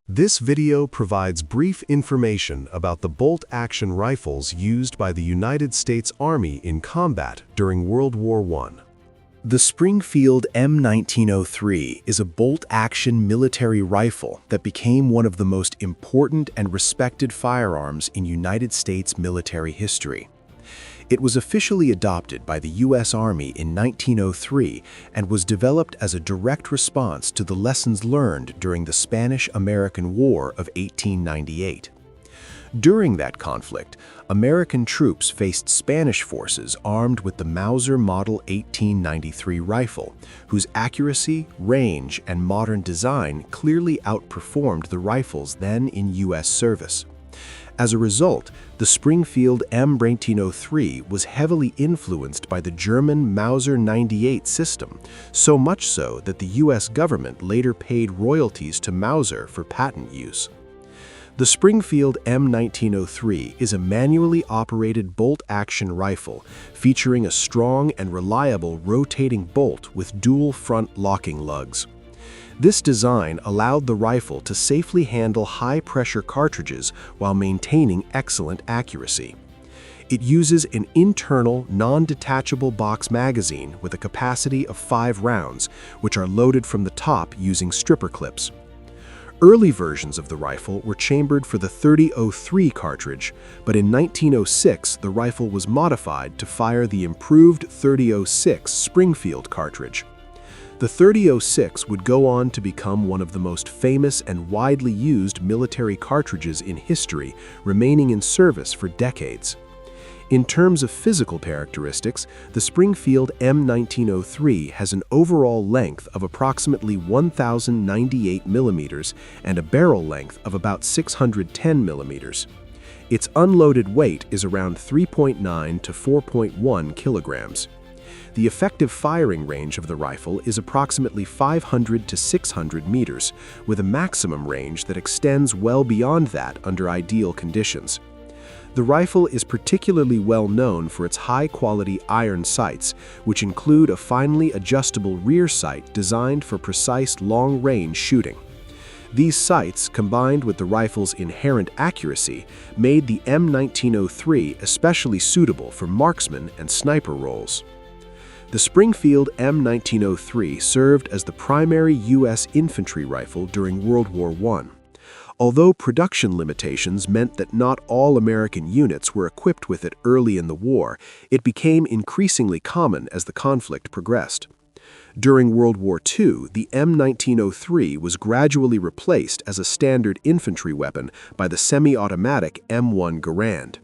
This video provides brief information about the bolt-action rifles used by the United States Army in combat during World War I. The Springfield M1903 is a bolt-action military rifle that became one of the most important and respected firearms in United States military history. It was officially adopted by the U.S. Army in 1903 and was developed as a direct response to the lessons learned during the Spanish-American War of 1898. During that conflict, American troops faced Spanish forces armed with the Mauser Model 1893 rifle, whose accuracy, range, and modern design clearly outperformed the rifles then in U.S. service. As a result, the Springfield M1903 was heavily influenced by the German Mauser 98 system, so much so that the U.S. government later paid royalties to Mauser for patent use. The Springfield M1903 is a manually operated bolt-action rifle featuring a strong and reliable rotating bolt with dual front locking lugs. This design allowed the rifle to safely handle high-pressure cartridges while maintaining excellent accuracy. It uses an internal, non-detachable box magazine with a capacity of 5 rounds, which are loaded from the top using stripper clips. Early versions of the rifle were chambered for the .30-03 cartridge, but in 1906 the rifle was modified to fire the improved .30-06 Springfield cartridge. The .30-06 would go on to become one of the most famous and widely used military cartridges in history, remaining in service for decades. In terms of physical characteristics, the Springfield M1903 has an overall length of approximately 1,098 millimeters and a barrel length of about 610 millimeters. Its unloaded weight is around 3.9 to 4.1 kilograms. The effective firing range of the rifle is approximately 500 to 600 meters, with a maximum range that extends well beyond that under ideal conditions. The rifle is particularly well known for its high-quality iron sights, which include a finely adjustable rear sight designed for precise long-range shooting. These sights, combined with the rifle's inherent accuracy, made the M1903 especially suitable for marksman and sniper roles. The Springfield M1903 served as the primary U.S. infantry rifle during World War I. Although production limitations meant that not all American units were equipped with it early in the war, it became increasingly common as the conflict progressed. During World War II, the M1903 was gradually replaced as a standard infantry weapon by the semi-automatic M1 Garand.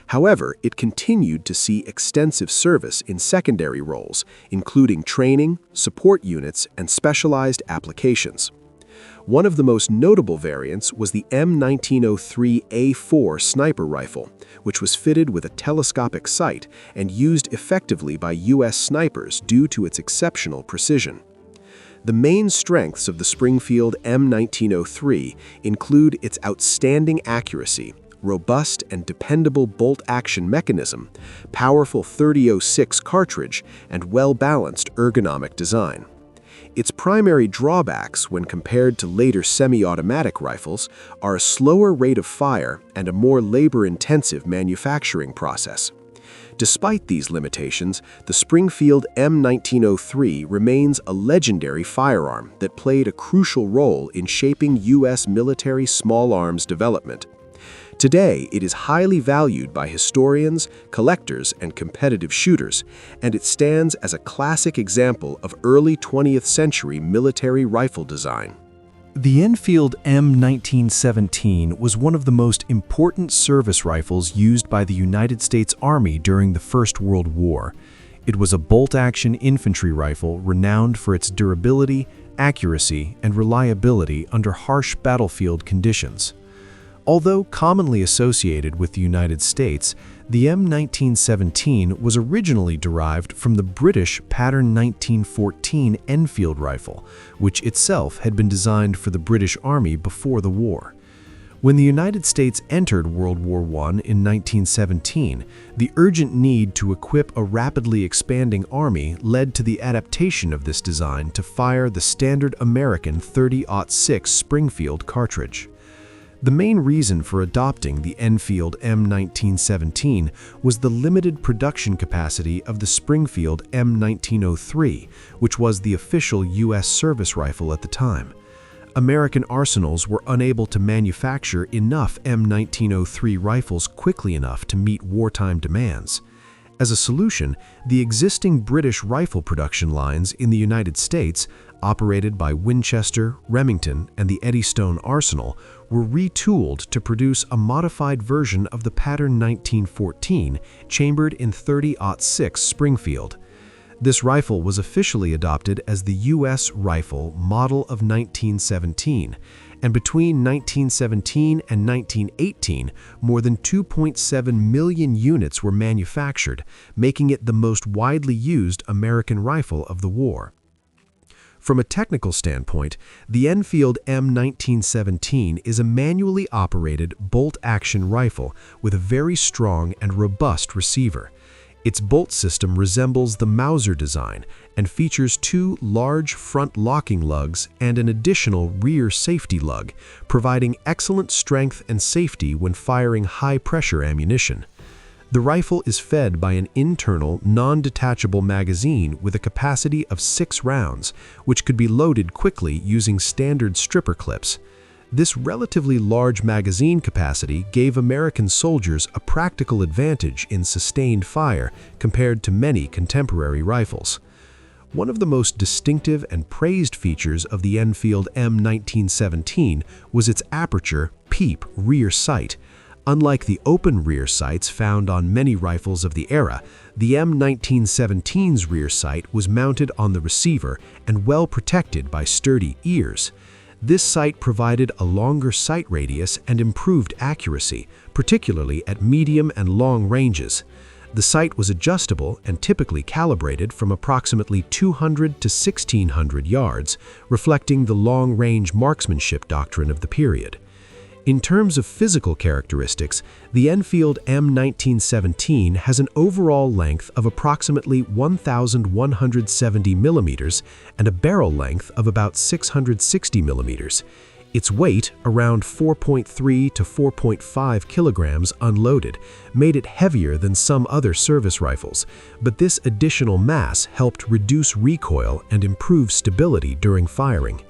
However, it continued to see extensive service in secondary roles, including training, support units, and specialized applications. One of the most notable variants was the M1903A4 sniper rifle, which was fitted with a telescopic sight and used effectively by U.S. snipers due to its exceptional precision. The main strengths of the Springfield M1903 include its outstanding accuracy, robust and dependable bolt-action mechanism, powerful .30-06 cartridge, and well-balanced ergonomic design. Its primary drawbacks when compared to later semi-automatic rifles are a slower rate of fire and a more labor-intensive manufacturing process. Despite these limitations, the Springfield M1903 remains a legendary firearm that played a crucial role in shaping U.S. military small arms development. Today, it is highly valued by historians, collectors, and competitive shooters, and it stands as a classic example of early 20th century military rifle design. The Enfield M1917 was one of the most important service rifles used by the United States Army during the First World War. It was a bolt-action infantry rifle renowned for its durability, accuracy, and reliability under harsh battlefield conditions. Although commonly associated with the United States, the M1917 was originally derived from the British Pattern 1914 Enfield rifle, which itself had been designed for the British Army before the war. When the United States entered World War I in 1917, the urgent need to equip a rapidly expanding army led to the adaptation of this design to fire the standard American .30-06 Springfield cartridge. The main reason for adopting the Enfield M1917 was the limited production capacity of the Springfield M1903, which was the official U.S. service rifle at the time. American arsenals were unable to manufacture enough M1903 rifles quickly enough to meet wartime demands. As a solution, the existing British rifle production lines in the United States, operated by Winchester, Remington, and the Eddystone Arsenal, were retooled to produce a modified version of the pattern 1914, chambered in .30-06 Springfield. This rifle was officially adopted as the U.S. Rifle Model of 1917, and between 1917 and 1918, more than 2.7 million units were manufactured, making it the most widely used American rifle of the war. From a technical standpoint, the Enfield M1917 is a manually operated bolt-action rifle with a very strong and robust receiver. Its bolt system resembles the Mauser design and features two large front locking lugs and an additional rear safety lug, providing excellent strength and safety when firing high-pressure ammunition. The rifle is fed by an internal, non-detachable magazine with a capacity of 6 rounds, which could be loaded quickly using standard stripper clips. This relatively large magazine capacity gave American soldiers a practical advantage in sustained fire compared to many contemporary rifles. One of the most distinctive and praised features of the Enfield M1917 was its aperture peep rear sight. Unlike the open rear sights found on many rifles of the era, the M1917's rear sight was mounted on the receiver and well protected by sturdy ears. This sight provided a longer sight radius and improved accuracy, particularly at medium and long ranges. The sight was adjustable and typically calibrated from approximately 200 to 1,600 yards, reflecting the long-range marksmanship doctrine of the period. In terms of physical characteristics, the Enfield M1917 has an overall length of approximately 1,170 millimeters and a barrel length of about 660 millimeters. Its weight, around 4.3 to 4.5 kilograms unloaded, made it heavier than some other service rifles, but this additional mass helped reduce recoil and improve stability during firing.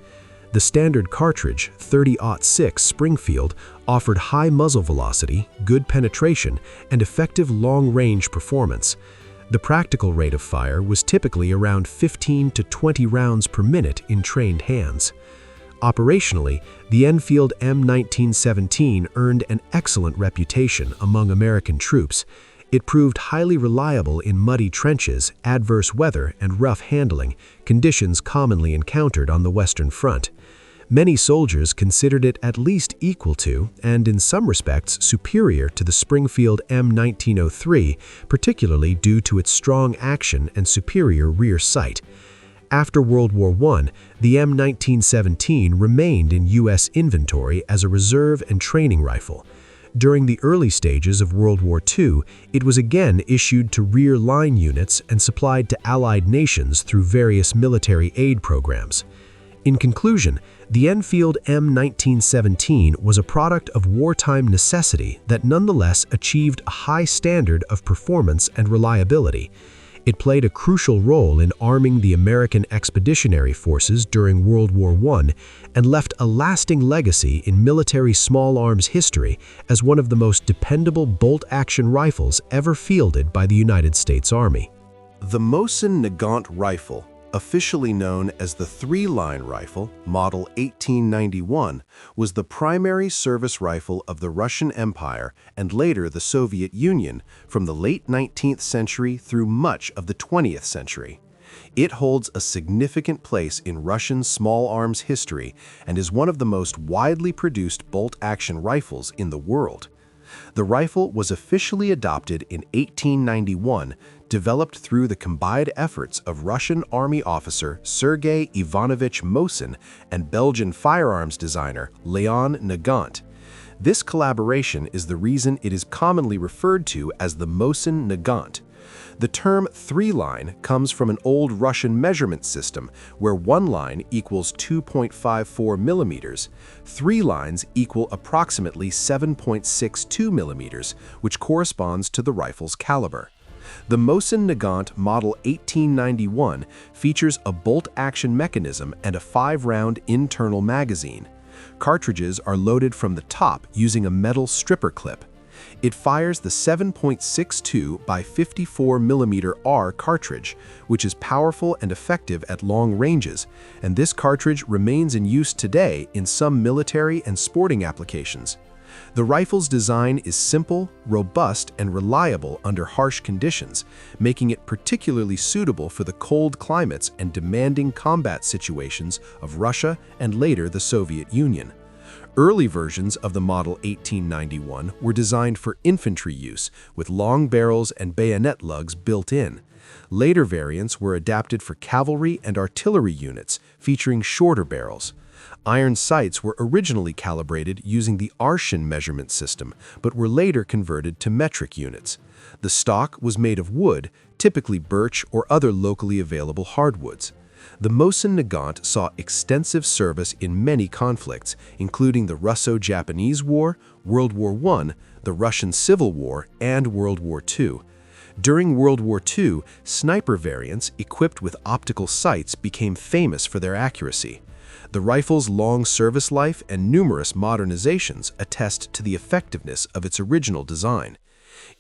The standard cartridge, .30-06 Springfield, offered high muzzle velocity, good penetration, and effective long-range performance. The practical rate of fire was typically around 15 to 20 rounds per minute in trained hands. Operationally, the Enfield M1917 earned an excellent reputation among American troops. It proved highly reliable in muddy trenches, adverse weather, and rough handling, conditions commonly encountered on the Western Front. Many soldiers considered it at least equal to, and in some respects superior to, the Springfield M1903, particularly due to its strong action and superior rear sight. After World War I, the M1917 remained in U.S. inventory as a reserve and training rifle. During the early stages of World War II, it was again issued to rear line units and supplied to Allied nations through various military aid programs. In conclusion, the Enfield M1917 was a product of wartime necessity that nonetheless achieved a high standard of performance and reliability. It played a crucial role in arming the American Expeditionary Forces during World War I and left a lasting legacy in military small arms history as one of the most dependable bolt-action rifles ever fielded by the United States Army. The Mosin Nagant rifle, officially known as the three-line rifle, Model 1891, was the primary service rifle of the Russian Empire and later the Soviet Union from the late 19th century through much of the 20th century. It holds a significant place in Russian small arms history and is one of the most widely produced bolt-action rifles in the world. The rifle was officially adopted in 1891, developed through the combined efforts of Russian Army officer Sergei Ivanovich Mosin and Belgian firearms designer Leon Nagant. This collaboration is the reason it is commonly referred to as the Mosin Nagant. The term three-line comes from an old Russian measurement system where one line equals 2.54 millimeters, three lines equal approximately 7.62 millimeters, which corresponds to the rifle's caliber. The Mosin Nagant Model 1891 features a bolt-action mechanism and a 5-round internal magazine. Cartridges are loaded from the top using a metal stripper clip. It fires the 7.62 by 54 mm R cartridge, which is powerful and effective at long ranges, and this cartridge remains in use today in some military and sporting applications. The rifle's design is simple, robust, and reliable under harsh conditions, making it particularly suitable for the cold climates and demanding combat situations of Russia and later the Soviet Union. Early versions of the Model 1891 were designed for infantry use, with long barrels and bayonet lugs built in. Later variants were adapted for cavalry and artillery units, featuring shorter barrels. Iron sights were originally calibrated using the Arshin measurement system, but were later converted to metric units. The stock was made of wood, typically birch or other locally available hardwoods. The Mosin Nagant saw extensive service in many conflicts, including the Russo-Japanese War, World War I, the Russian Civil War, and World War II. During World War II, sniper variants equipped with optical sights became famous for their accuracy. The rifle's long service life and numerous modernizations attest to the effectiveness of its original design.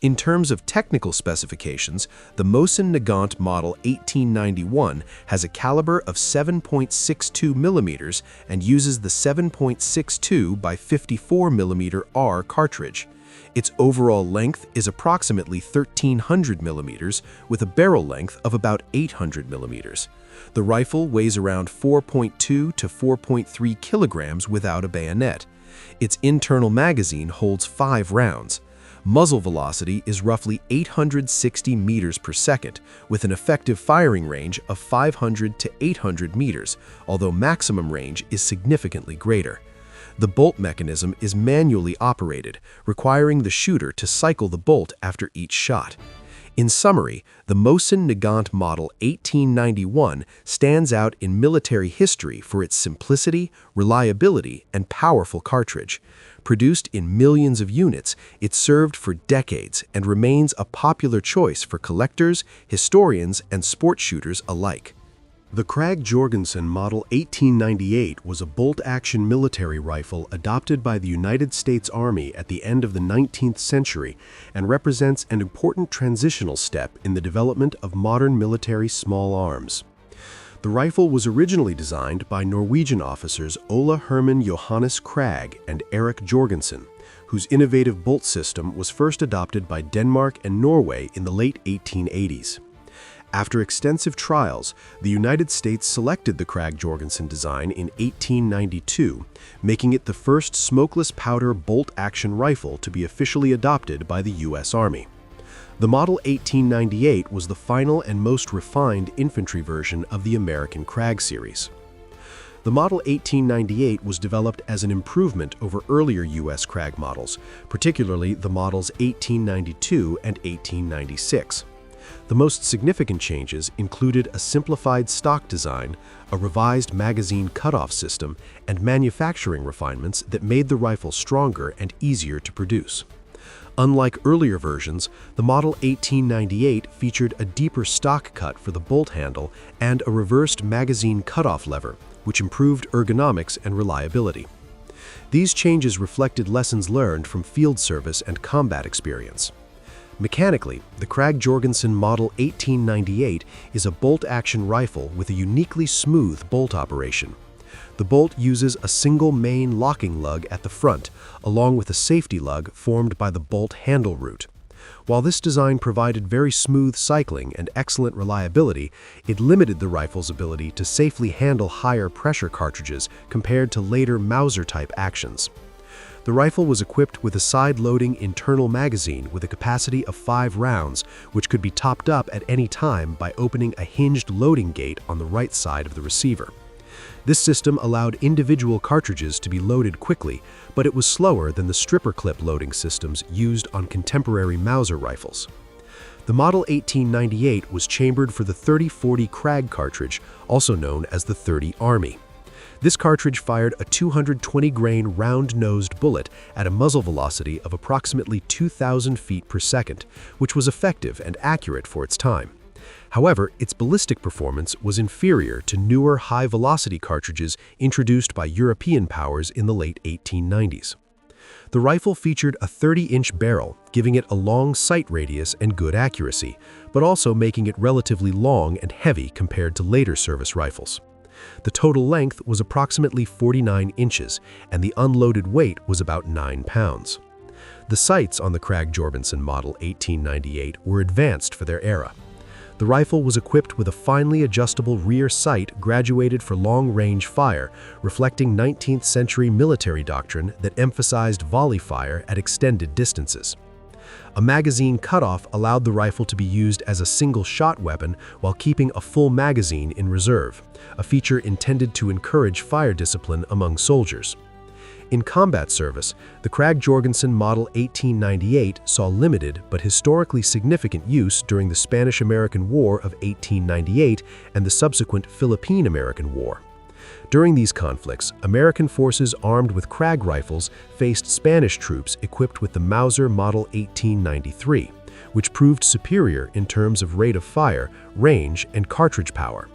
In terms of technical specifications, the Mosin Nagant Model 1891 has a caliber of 7.62 millimeters and uses the 7.62 by 54 mm R cartridge. Its overall length is approximately 1,300 millimeters, with a barrel length of about 800 millimeters. The rifle weighs around 4.2 to 4.3 kilograms without a bayonet. Its internal magazine holds 5 rounds. Muzzle velocity is roughly 860 meters per second, with an effective firing range of 500 to 800 meters, although maximum range is significantly greater. The bolt mechanism is manually operated, requiring the shooter to cycle the bolt after each shot. In summary, the Mosin Nagant Model 1891 stands out in military history for its simplicity, reliability, and powerful cartridge. Produced in millions of units, it served for decades and remains a popular choice for collectors, historians, and sport shooters alike. The Krag-Jørgensen Model 1898 was a bolt-action military rifle adopted by the United States Army at the end of the 19th century and represents an important transitional step in the development of modern military small arms. The rifle was originally designed by Norwegian officers Ole Herman Johannes Krag and Erik Jørgensen, whose innovative bolt system was first adopted by Denmark and Norway in the late 1880s. After extensive trials, the United States selected the Krag-Jørgensen design in 1892, making it the first smokeless powder bolt-action rifle to be officially adopted by the U.S. Army. The Model 1898 was the final and most refined infantry version of the American Krag series. The Model 1898 was developed as an improvement over earlier U.S. Krag models, particularly the models 1892 and 1896. The most significant changes included a simplified stock design, a revised magazine cutoff system, and manufacturing refinements that made the rifle stronger and easier to produce. Unlike earlier versions, the Model 1898 featured a deeper stock cut for the bolt handle and a reversed magazine cutoff lever, which improved ergonomics and reliability. These changes reflected lessons learned from field service and combat experience. Mechanically, the Krag-Jørgensen Model 1898 is a bolt-action rifle with a uniquely smooth bolt operation. The bolt uses a single main locking lug at the front, along with a safety lug formed by the bolt handle root. While this design provided very smooth cycling and excellent reliability, it limited the rifle's ability to safely handle higher pressure cartridges compared to later Mauser-type actions. The rifle was equipped with a side-loading internal magazine with a capacity of 5 rounds, which could be topped up at any time by opening a hinged loading gate on the right side of the receiver. This system allowed individual cartridges to be loaded quickly, but it was slower than the stripper clip loading systems used on contemporary Mauser rifles. The Model 1898 was chambered for the 30-40 Krag cartridge, also known as the 30 Army. This cartridge fired a 220-grain round-nosed bullet at a muzzle velocity of approximately 2,000 feet per second, which was effective and accurate for its time. However, its ballistic performance was inferior to newer high-velocity cartridges introduced by European powers in the late 1890s. The rifle featured a 30-inch barrel, giving it a long sight radius and good accuracy, but also making it relatively long and heavy compared to later service rifles. The total length was approximately 49 inches, and the unloaded weight was about 9 pounds. The sights on the Krag-Jørgensen Model 1898 were advanced for their era. The rifle was equipped with a finely adjustable rear sight graduated for long-range fire, reflecting 19th century military doctrine that emphasized volley fire at extended distances. A magazine cutoff allowed the rifle to be used as a single-shot weapon while keeping a full magazine in reserve, a feature intended to encourage fire discipline among soldiers. In combat service, the Krag-Jørgensen Model 1898 saw limited but historically significant use during the Spanish-American War of 1898 and the subsequent Philippine-American War. During these conflicts, American forces armed with Krag rifles faced Spanish troops equipped with the Mauser Model 1893, which proved superior in terms of rate of fire, range, and cartridge power.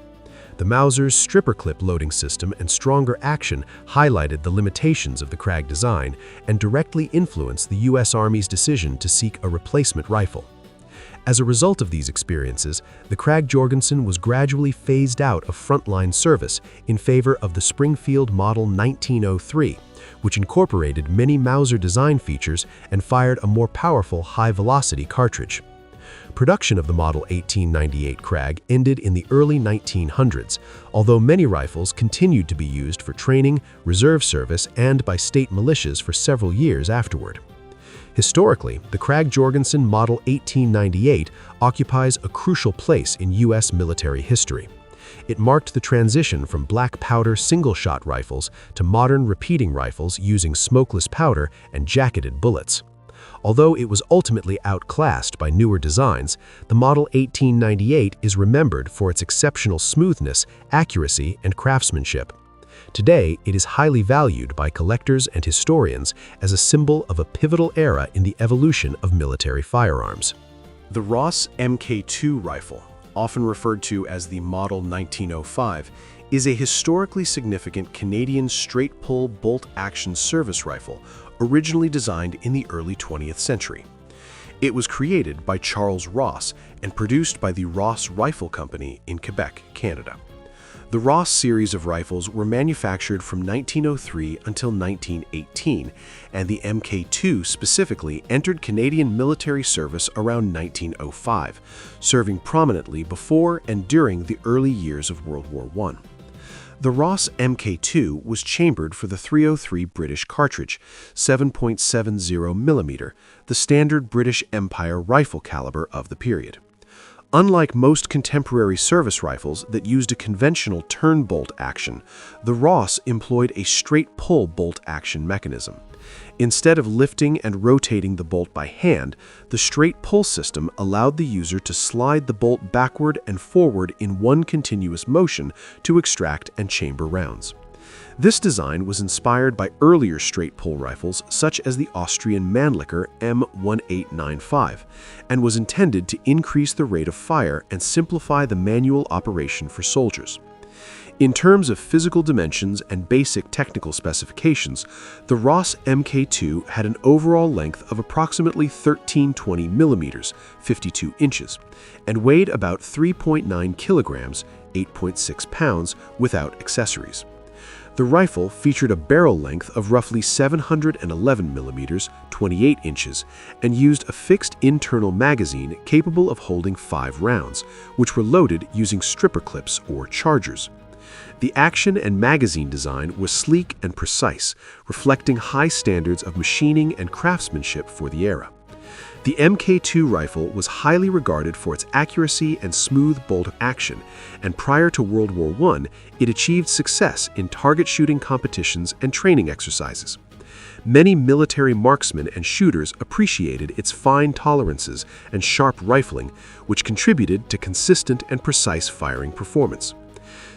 The Mauser's stripper clip loading system and stronger action highlighted the limitations of the Krag design and directly influenced the U.S. Army's decision to seek a replacement rifle. As a result of these experiences, the Krag-Jørgensen was gradually phased out of frontline service in favor of the Springfield Model 1903, which incorporated many Mauser design features and fired a more powerful high-velocity cartridge. Production of the Model 1898 Krag ended in the early 1900s, although many rifles continued to be used for training, reserve service, and by state militias for several years afterward. Historically, the Krag-Jørgensen Model 1898 occupies a crucial place in U.S. military history. It marked the transition from black powder single-shot rifles to modern repeating rifles using smokeless powder and jacketed bullets. Although it was ultimately outclassed by newer designs, the Model 1898 is remembered for its exceptional smoothness, accuracy, and craftsmanship. Today, it is highly valued by collectors and historians as a symbol of a pivotal era in the evolution of military firearms. The Ross Mk2 rifle, often referred to as the Model 1905, is a historically significant Canadian straight-pull bolt-action service rifle originally designed in the early 20th century. It was created by Charles Ross and produced by the Ross Rifle Company in Quebec, Canada. The Ross series of rifles were manufactured from 1903 until 1918, and the Mk2 specifically entered Canadian military service around 1905, serving prominently before and during the early years of World War I. The Ross Mk2 was chambered for the .303 British cartridge, 7.70 mm, the standard British Empire rifle caliber of the period. Unlike most contemporary service rifles that used a conventional turn bolt action, the Ross employed a straight pull bolt action mechanism. Instead of lifting and rotating the bolt by hand, the straight pull system allowed the user to slide the bolt backward and forward in one continuous motion to extract and chamber rounds. This design was inspired by earlier straight pull rifles such as the Austrian Mannlicher M1995 and was intended to increase the rate of fire and simplify the manual operation for soldiers. In terms of physical dimensions and basic technical specifications, the Ross Mk2 had an overall length of approximately 1320 mm, 52 inches, and weighed about 3.9 kilograms, 8.6 pounds, without accessories. The rifle featured a barrel length of roughly 711 mm, 28 inches, and used a fixed internal magazine capable of holding 5 rounds, which were loaded using stripper clips or chargers. The action and magazine design was sleek and precise, reflecting high standards of machining and craftsmanship for the era. The Mk2 rifle was highly regarded for its accuracy and smooth bolt action, and prior to World War I, it achieved success in target shooting competitions and training exercises. Many military marksmen and shooters appreciated its fine tolerances and sharp rifling, which contributed to consistent and precise firing performance.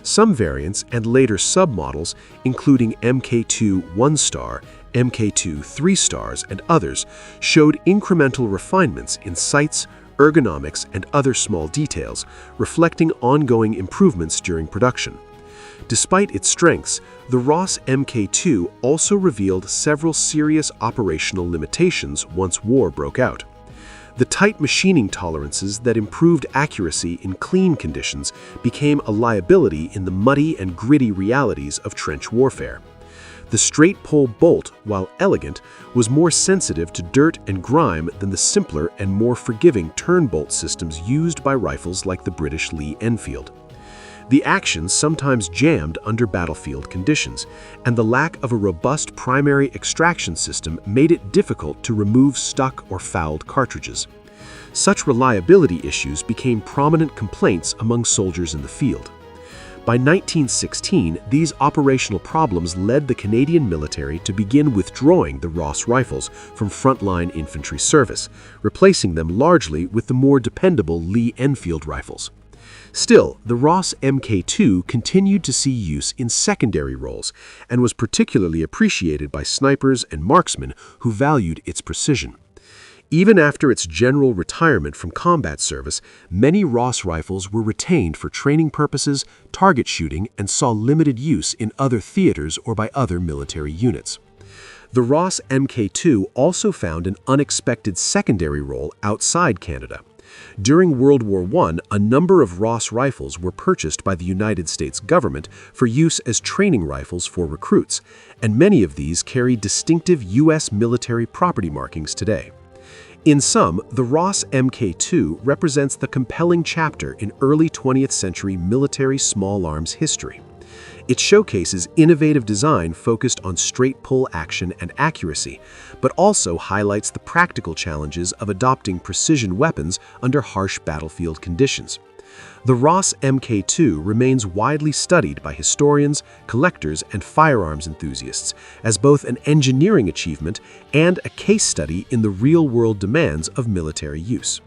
Some variants and later submodels, including Mk2 1-star, Mk2 3-stars, and others, showed incremental refinements in sights, ergonomics, and other small details, reflecting ongoing improvements during production. Despite its strengths, the Ross Mk2 also revealed several serious operational limitations once war broke out. The tight machining tolerances that improved accuracy in clean conditions became a liability in the muddy and gritty realities of trench warfare. The straight-pull bolt, while elegant, was more sensitive to dirt and grime than the simpler and more forgiving turn bolt systems used by rifles like the British Lee Enfield. The action sometimes jammed under battlefield conditions, and the lack of a robust primary extraction system made it difficult to remove stuck or fouled cartridges. Such reliability issues became prominent complaints among soldiers in the field. By 1916, these operational problems led the Canadian military to begin withdrawing the Ross rifles from frontline infantry service, replacing them largely with the more dependable Lee Enfield rifles. Still, the Ross Mk2 continued to see use in secondary roles and was particularly appreciated by snipers and marksmen who valued its precision. Even after its general retirement from combat service, many Ross rifles were retained for training purposes, target shooting, and saw limited use in other theaters or by other military units. The Ross Mk2 also found an unexpected secondary role outside Canada. During World War I, a number of Ross rifles were purchased by the United States government for use as training rifles for recruits, and many of these carry distinctive U.S. military property markings today. In sum, the Ross Mk2 represents the compelling chapter in early 20th century military small arms history. It showcases innovative design focused on straight-pull action and accuracy, but also highlights the practical challenges of adopting precision weapons under harsh battlefield conditions. The Ross Mk2 remains widely studied by historians, collectors, and firearms enthusiasts as both an engineering achievement and a case study in the real-world demands of military use.